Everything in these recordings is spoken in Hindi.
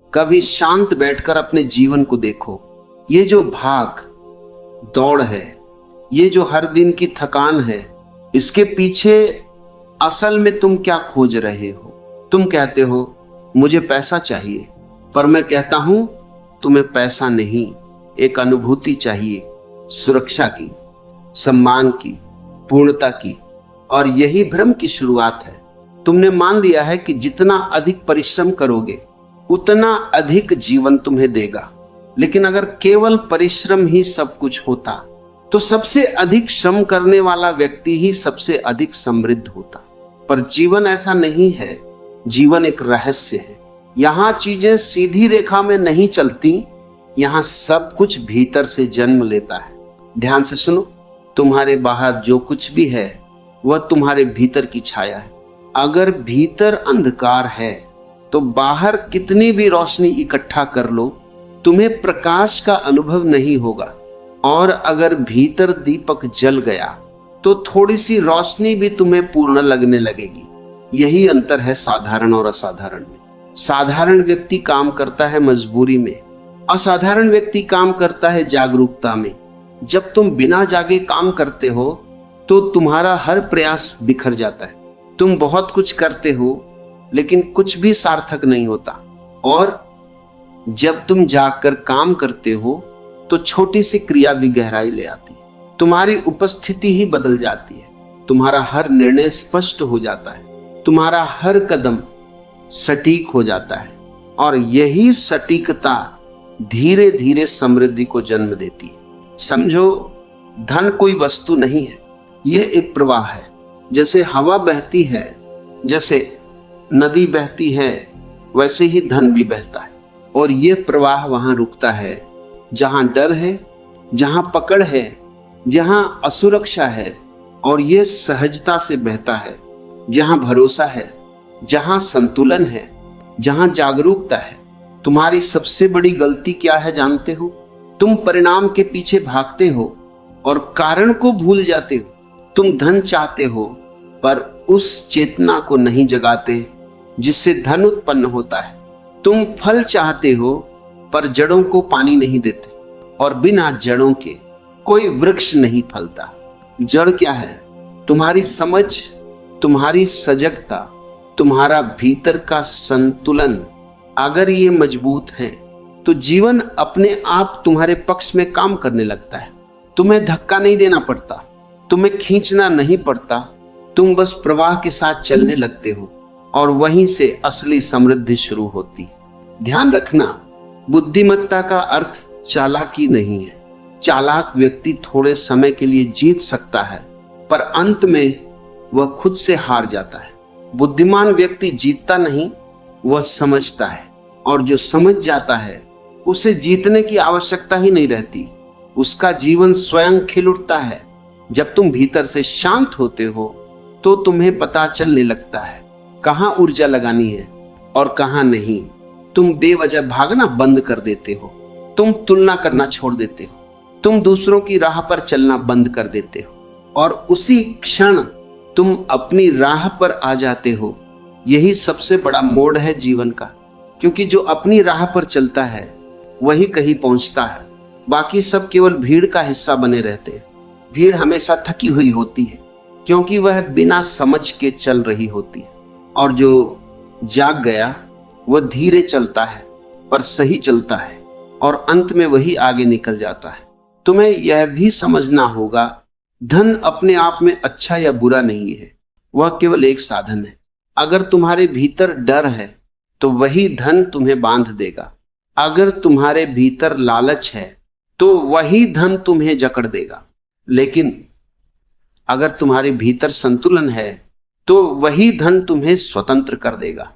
कभी शांत बैठकर अपने जीवन को देखो। ये जो भाग दौड़ है, ये जो हर दिन की थकान है, इसके पीछे असल में तुम क्या खोज रहे हो? तुम कहते हो मुझे पैसा चाहिए, पर मैं कहता हूं तुम्हें पैसा नहीं, एक अनुभूति चाहिए, सुरक्षा की, सम्मान की, पूर्णता की। और यही भ्रम की शुरुआत है। तुमने मान लिया है कि जितना अधिक परिश्रम करोगे उतना अधिक जीवन तुम्हें देगा। लेकिन अगर केवल परिश्रम ही सब कुछ होता तो सबसे अधिक श्रम करने वाला व्यक्ति ही सबसे अधिक समृद्ध होता। पर जीवन ऐसा नहीं है। जीवन एक रहस्य है। यहां चीजें सीधी रेखा में नहीं चलती, यहां सब कुछ भीतर से जन्म लेता है। ध्यान से सुनो, तुम्हारे बाहर जो कुछ भी है वह तुम्हारे भीतर की छाया है। अगर भीतर अंधकार है तो बाहर कितनी भी रोशनी इकट्ठा कर लो, तुम्हें प्रकाश का अनुभव नहीं होगा। और अगर भीतर दीपक जल गया तो थोड़ी सी रोशनी भी तुम्हें पूर्ण लगने लगेगी। यही अंतर है साधारण और असाधारण में। साधारण व्यक्ति काम करता है मजबूरी में, असाधारण व्यक्ति काम करता है जागरूकता में। जब तुम बिना जागे काम करते हो तो तुम्हारा हर प्रयास बिखर जाता है। तुम बहुत कुछ करते हो लेकिन कुछ भी सार्थक नहीं होता। और जब तुम जागकर काम करते हो तो छोटी सी क्रिया भी गहराई ले आती है। तुम्हारी उपस्थिति ही बदल जाती है। तुम्हारा हर निर्णय स्पष्ट हो जाता है। तुम्हारा हर कदम सटीक हो जाता है। और यही सटीकता धीरे धीरे समृद्धि को जन्म देती है। समझो, धन कोई वस्तु नहीं है, यह एक प्रवाह है। जैसे हवा बहती है, जैसे नदी बहती है, वैसे ही धन भी बहता है। और यह प्रवाह वहां रुकता है जहां डर है, जहां पकड़ है, जहां असुरक्षा है। और यह सहजता से बहता है जहां भरोसा है, जहां संतुलन है, जहां जागरूकता है। तुम्हारी सबसे बड़ी गलती क्या है जानते हो? तुम परिणाम के पीछे भागते हो और कारण को भूल जाते हो। तुम धन चाहते हो पर उस चेतना को नहीं जगाते जिससे धन उत्पन्न होता है। तुम फल चाहते हो पर जड़ों को पानी नहीं देते। और बिना जड़ों के कोई वृक्ष नहीं फलता। जड़ क्या है? तुम्हारी समझ, तुम्हारी सजगता, तुम्हारा भीतर का संतुलन। अगर ये मजबूत है तो जीवन अपने आप तुम्हारे पक्ष में काम करने लगता है। तुम्हें धक्का नहीं देना पड़ता, तुम्हें खींचना नहीं पड़ता। तुम बस प्रवाह के साथ चलने लगते हो और वहीं से असली समृद्धि शुरू होती है। ध्यान रखना, बुद्धिमत्ता का अर्थ चालाकी नहीं है। चालाक व्यक्ति थोड़े समय के लिए जीत सकता है पर अंत में वह खुद से हार जाता है। बुद्धिमान व्यक्ति जीतता नहीं, वह समझता है। और जो समझ जाता है उसे जीतने की आवश्यकता ही नहीं रहती। उसका जीवन स्वयं खिल उठता है। जब तुम भीतर से शांत होते हो तो तुम्हें पता चलने लगता है कहां ऊर्जा लगानी है और कहां नहीं। तुम बेवजह भागना बंद कर देते हो। तुम तुलना करना छोड़ देते हो। तुम दूसरों की राह पर चलना बंद कर देते हो और उसी क्षण तुम अपनी राह पर आ जाते हो। यही सबसे बड़ा मोड़ है जीवन का। क्योंकि जो अपनी राह पर चलता है वही कहीं पहुंचता है। बाकी सब केवल भीड़ का हिस्सा बने रहते हैं। भीड़ हमेशा थकी हुई होती है क्योंकि वह बिना समझ के चल रही होती है। और जो जाग गया वह धीरे चलता है पर सही चलता है और अंत में वही आगे निकल जाता है। तुम्हें यह भी समझना होगा, धन अपने आप में अच्छा या बुरा नहीं है, वह केवल एक साधन है। अगर तुम्हारे भीतर डर है तो वही धन तुम्हें बांध देगा। अगर तुम्हारे भीतर लालच है तो वही धन तुम्हें जकड़ देगा। लेकिन अगर तुम्हारे भीतर संतुलन है तो वही धन तुम्हें स्वतंत्र कर देगा।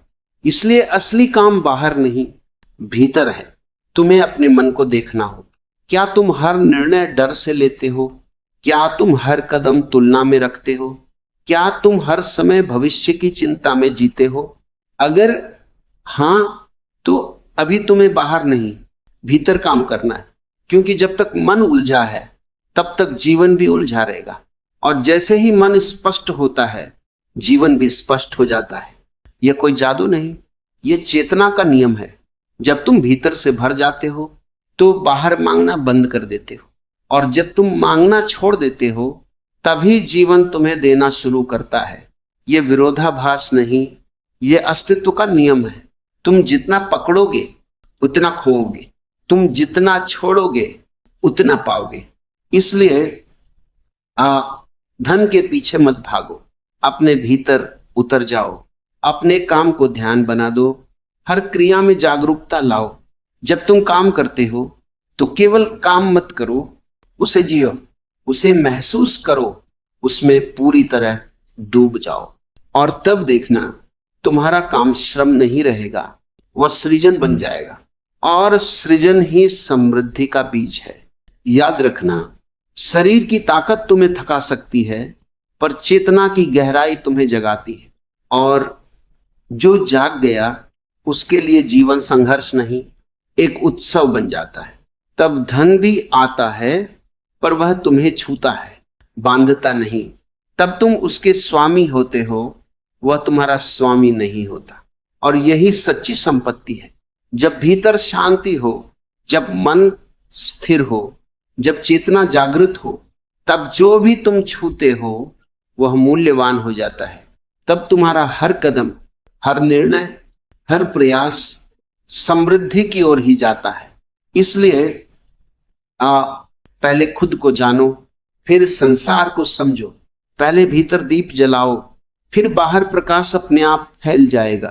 इसलिए असली काम बाहर नहीं, भीतर है। तुम्हें अपने मन को देखना हो। क्या तुम हर निर्णय डर से लेते हो? क्या तुम हर कदम तुलना में रखते हो? क्या तुम हर समय भविष्य की चिंता में जीते हो? अगर हां तो अभी तुम्हें बाहर नहीं, भीतर काम करना है। क्योंकि जब तक मन उलझा है तब तक जीवन भी उलझा रहेगा। और जैसे ही मन स्पष्ट होता है जीवन भी स्पष्ट हो जाता है। यह कोई जादू नहीं, यह चेतना का नियम है। जब तुम भीतर से भर जाते हो तो बाहर मांगना बंद कर देते हो, और जब तुम मांगना छोड़ देते हो तभी जीवन तुम्हें देना शुरू करता है। ये विरोधाभास नहीं, ये अस्तित्व का नियम है। तुम जितना पकड़ोगे उतना खोओगे, तुम जितना छोड़ोगे उतना पाओगे। इसलिए धन के पीछे मत भागो, अपने भीतर उतर जाओ, अपने काम को ध्यान बना दो, हर क्रिया में जागरूकता लाओ। जब तुम काम करते हो तो केवल काम मत करो, उसे जियो, उसे महसूस करो, उसमें पूरी तरह डूब जाओ। और तब देखना तुम्हारा काम श्रम नहीं रहेगा, वह सृजन बन जाएगा। और सृजन ही समृद्धि का बीज है। याद रखना, शरीर की ताकत तुम्हें थका सकती है, पर चेतना की गहराई तुम्हें जगाती है। और जो जाग गया उसके लिए जीवन संघर्ष नहीं, एक उत्सव बन जाता है। तब धन भी आता है, पर वह तुम्हें छूता है, बांधता नहीं। तब तुम उसके स्वामी होते हो, वह तुम्हारा स्वामी नहीं होता। और यही सच्ची संपत्ति है। जब भीतर शांति हो, जब मन स्थिर हो, जब चेतना जागृत हो, तब जो भी तुम छूते हो वह मूल्यवान हो जाता है। तब तुम्हारा हर कदम, हर निर्णय, हर प्रयास समृद्धि की ओर ही जाता है। इसलिए पहले खुद को जानो, फिर संसार को समझो। पहले भीतर दीप जलाओ, फिर बाहर प्रकाश अपने आप फैल जाएगा।